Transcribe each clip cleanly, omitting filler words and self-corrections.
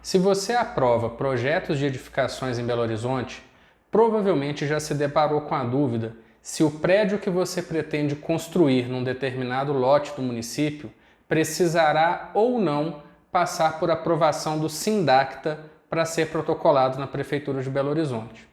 Se você aprova projetos de edificações em Belo Horizonte, provavelmente já se deparou com a dúvida se o prédio que você pretende construir num determinado lote do município precisará ou não passar por aprovação do SINDACTA para ser protocolado na Prefeitura de Belo Horizonte.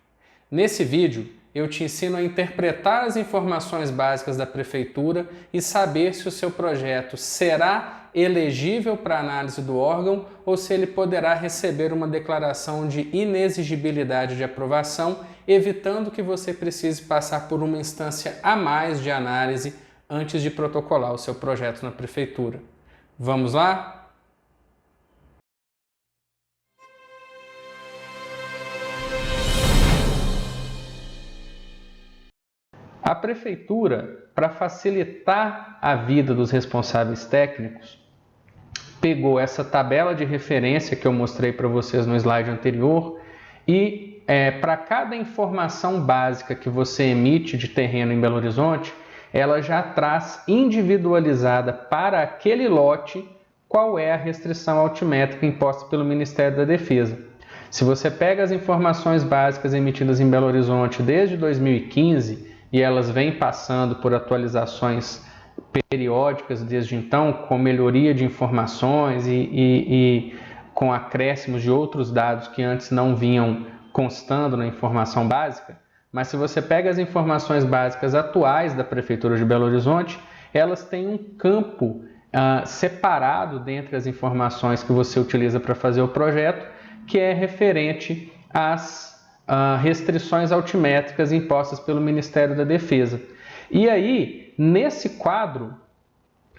Nesse vídeo, eu te ensino a interpretar as informações básicas da Prefeitura e saber se o seu projeto será elegível para análise do órgão ou se ele poderá receber uma declaração de inexigibilidade de aprovação, evitando que você precise passar por uma instância a mais de análise antes de protocolar o seu projeto na Prefeitura. Vamos lá? A Prefeitura, para facilitar a vida dos responsáveis técnicos, pegou essa tabela de referência que eu mostrei para vocês no slide anterior e para cada informação básica que você emite de terreno em Belo Horizonte, ela já traz individualizada para aquele lote qual é a restrição altimétrica imposta pelo Ministério da Defesa. Se você pega as informações básicas emitidas em Belo Horizonte desde 2015, e elas vêm passando por atualizações periódicas desde então, com melhoria de informações e com acréscimos de outros dados que antes não vinham constando na informação básica. Mas se você pega as informações básicas atuais da Prefeitura de Belo Horizonte, elas têm um campo separado dentre as informações que você utiliza para fazer o projeto, que é referente às restrições altimétricas impostas pelo Ministério da Defesa. E aí, nesse quadro,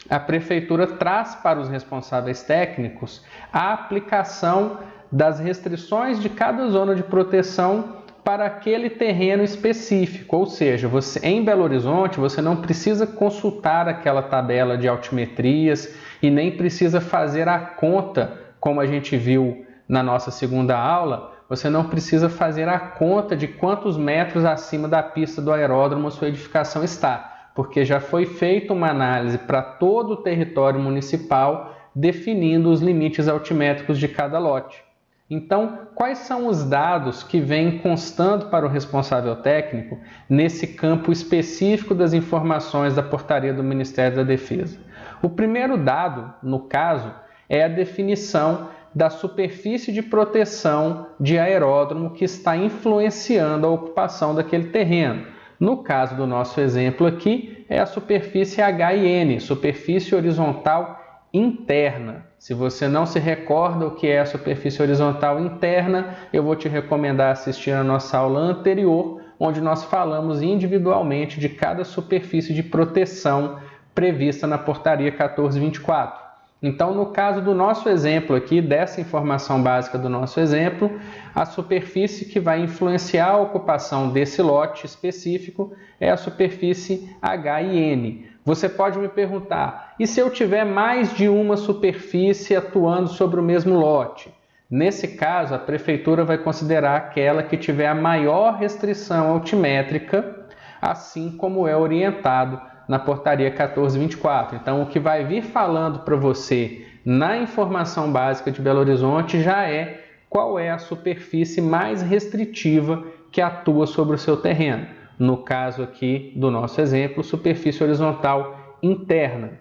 a Prefeitura traz para os responsáveis técnicos a aplicação das restrições de cada zona de proteção para aquele terreno específico, ou seja, em Belo Horizonte você não precisa consultar aquela tabela de altimetrias e nem precisa fazer a conta, como a gente viu na nossa segunda aula. Você não precisa fazer a conta de quantos metros acima da pista do aeródromo a sua edificação está, porque já foi feita uma análise para todo o território municipal, definindo os limites altimétricos de cada lote. Então, quais são os dados que vêm constando para o responsável técnico nesse campo específico das informações da portaria do Ministério da Defesa? O primeiro dado, no caso, é a definição da superfície de proteção de aeródromo que está influenciando a ocupação daquele terreno. No caso do nosso exemplo aqui, é a superfície HIN, superfície horizontal interna. Se você não se recorda o que é a superfície horizontal interna, eu vou te recomendar assistir a nossa aula anterior, onde nós falamos individualmente de cada superfície de proteção prevista na portaria 1424. Então, no caso do nosso exemplo aqui, dessa informação básica do nosso exemplo, a superfície que vai influenciar a ocupação desse lote específico é a superfície HIN. Você pode me perguntar, e se eu tiver mais de uma superfície atuando sobre o mesmo lote? Nesse caso, a Prefeitura vai considerar aquela que tiver a maior restrição altimétrica, assim como é orientado na portaria 1424. Então, o que vai vir falando para você na informação básica de Belo Horizonte já é qual é a superfície mais restritiva que atua sobre o seu terreno. No caso aqui do nosso exemplo, superfície horizontal interna.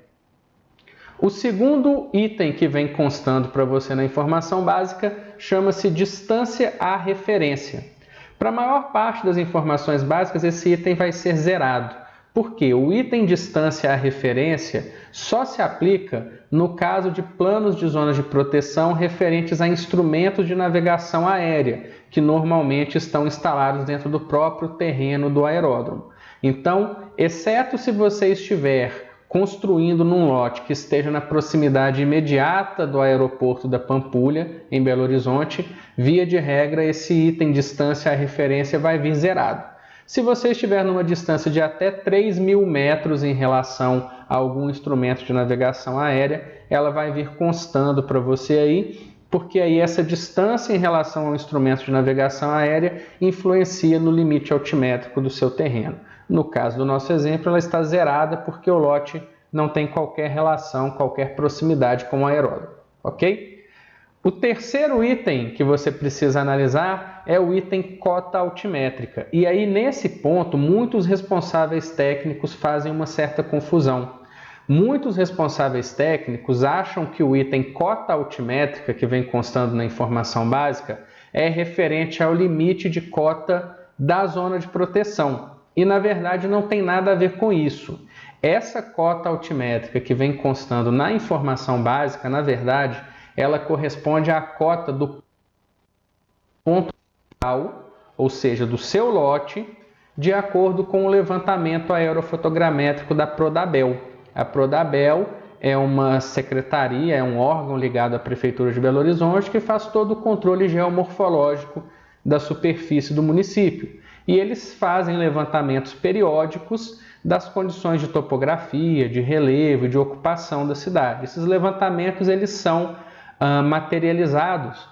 O segundo item que vem constando para você na informação básica chama-se distância à referência. Para a maior parte das informações básicas, esse item vai ser zerado. Porque o item distância à referência só se aplica no caso de planos de zonas de proteção referentes a instrumentos de navegação aérea, que normalmente estão instalados dentro do próprio terreno do aeródromo. Então, exceto se você estiver construindo num lote que esteja na proximidade imediata do aeroporto da Pampulha, em Belo Horizonte, via de regra, esse item distância à referência vai vir zerado. Se você estiver numa distância de até 3.000 metros em relação a algum instrumento de navegação aérea, ela vai vir constando para você aí, porque aí essa distância em relação ao instrumento de navegação aérea influencia no limite altimétrico do seu terreno. No caso do nosso exemplo, ela está zerada porque o lote não tem qualquer relação, qualquer proximidade com o aeródromo, ok? O terceiro item que você precisa analisar é o item cota altimétrica. E aí, nesse ponto, muitos responsáveis técnicos fazem uma certa confusão. Muitos responsáveis técnicos acham que o item cota altimétrica, que vem constando na informação básica, é referente ao limite de cota da zona de proteção. E, na verdade, não tem nada a ver com isso. Essa cota altimétrica que vem constando na informação básica, na verdade, ela corresponde à cota do ponto final, ou seja, do seu lote, de acordo com o levantamento aerofotogramétrico da Prodabel. A Prodabel é uma secretaria, é um órgão ligado à Prefeitura de Belo Horizonte que faz todo o controle geomorfológico da superfície do município. E eles fazem levantamentos periódicos das condições de topografia, de relevo e de ocupação da cidade. Esses levantamentos eles são materializados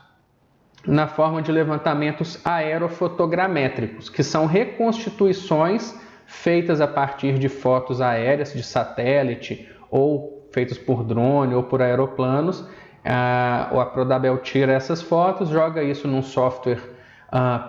na forma de levantamentos aerofotogramétricos, que são reconstituições feitas a partir de fotos aéreas de satélite ou feitas por drone ou por aeroplanos. A Prodabel tira essas fotos, joga isso num software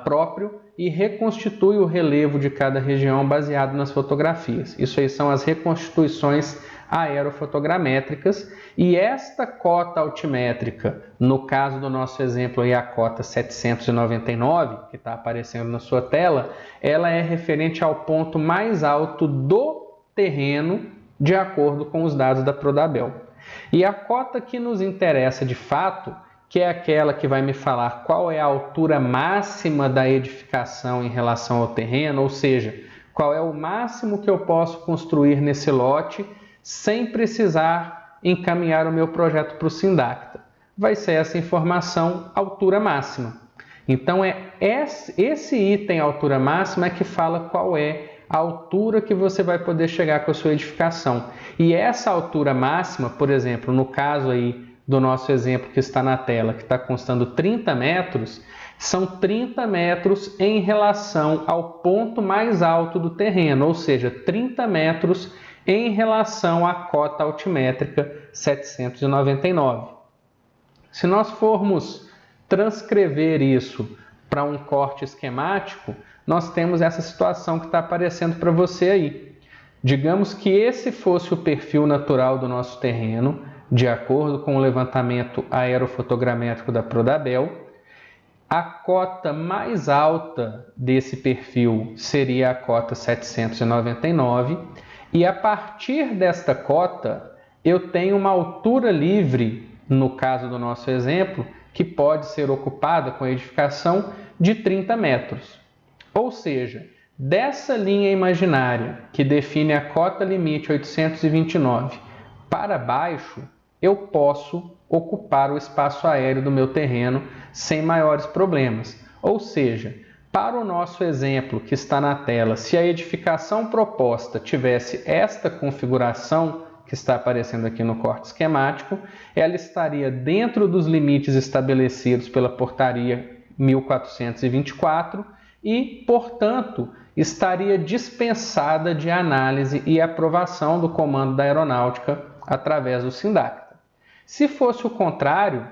próprio e reconstitui o relevo de cada região baseado nas fotografias. Isso aí são as reconstituições aerofotogramétricas, e esta cota altimétrica, no caso do nosso exemplo aí, a cota 799, que está aparecendo na sua tela, ela é referente ao ponto mais alto do terreno, de acordo com os dados da Prodabel. E a cota que nos interessa de fato, que é aquela que vai me falar qual é a altura máxima da edificação em relação ao terreno, ou seja, qual é o máximo que eu posso construir nesse lote sem precisar encaminhar o meu projeto para o Sindacta. Vai ser essa informação altura máxima. Então, esse item altura máxima é que fala qual é a altura que você vai poder chegar com a sua edificação. E essa altura máxima, por exemplo, no caso aí do nosso exemplo que está na tela, que está constando 30 metros, são 30 metros em relação ao ponto mais alto do terreno, ou seja, 30 metros em relação à cota altimétrica 799. Se nós formos transcrever isso para um corte esquemático, nós temos essa situação que está aparecendo para você aí. Digamos que esse fosse o perfil natural do nosso terreno, de acordo com o levantamento aerofotogramétrico da Prodabel. A cota mais alta desse perfil seria a cota 799, e a partir desta cota eu tenho uma altura livre, no caso do nosso exemplo, que pode ser ocupada com a edificação de 30 metros. Ou seja, dessa linha imaginária que define a cota limite 829 para baixo, eu posso ocupar o espaço aéreo do meu terreno sem maiores problemas. Ou seja, para o nosso exemplo que está na tela, se a edificação proposta tivesse esta configuração que está aparecendo aqui no corte esquemático, ela estaria dentro dos limites estabelecidos pela portaria 1424 e, portanto, estaria dispensada de análise e aprovação do comando da aeronáutica através do Sindacta. Se fosse o contrário,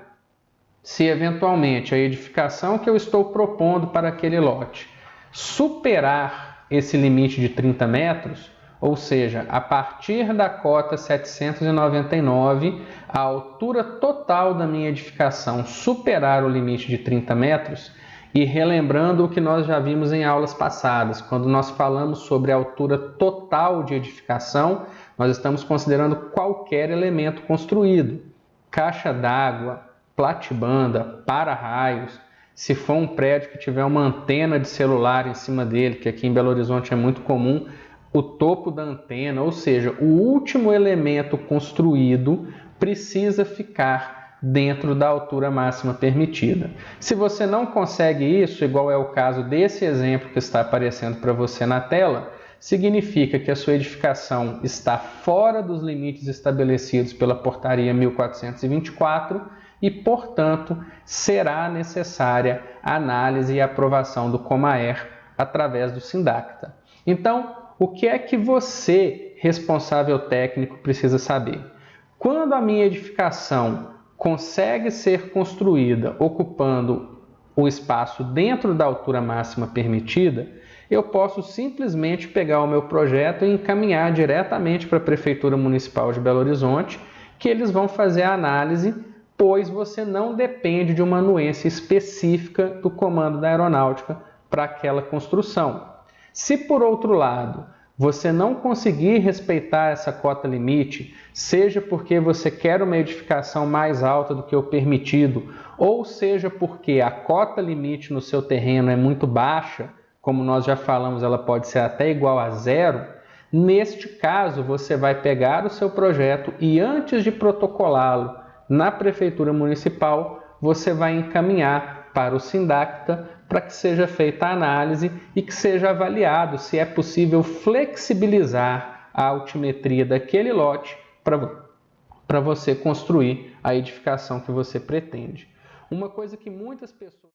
se eventualmente a edificação que eu estou propondo para aquele lote superar esse limite de 30 metros, ou seja, a partir da cota 799, a altura total da minha edificação superar o limite de 30 metros, e relembrando o que nós já vimos em aulas passadas, quando nós falamos sobre a altura total de edificação, nós estamos considerando qualquer elemento construído, caixa d'água, platibanda, para-raios, se for um prédio que tiver uma antena de celular em cima dele, que aqui em Belo Horizonte é muito comum, o topo da antena, ou seja, o último elemento construído precisa ficar dentro da altura máxima permitida. Se você não consegue isso, igual é o caso desse exemplo que está aparecendo para você na tela, significa que a sua edificação está fora dos limites estabelecidos pela portaria 1424 e, portanto, será necessária a análise e aprovação do Comaer através do Sindacta. Então, o que é que você, responsável técnico, precisa saber? Quando a minha edificação consegue ser construída ocupando o espaço dentro da altura máxima permitida, eu posso simplesmente pegar o meu projeto e encaminhar diretamente para a Prefeitura Municipal de Belo Horizonte, que eles vão fazer a análise, pois você não depende de uma anuência específica do Comando da Aeronáutica para aquela construção. Se, por outro lado, você não conseguir respeitar essa cota limite, seja porque você quer uma edificação mais alta do que o permitido, ou seja porque a cota limite no seu terreno é muito baixa, como nós já falamos, ela pode ser até igual a zero, neste caso você vai pegar o seu projeto e antes de protocolá-lo na Prefeitura Municipal, você vai encaminhar para o Sindacta para que seja feita a análise e que seja avaliado se é possível flexibilizar a altimetria daquele lote para você construir a edificação que você pretende. Uma coisa que muitas pessoas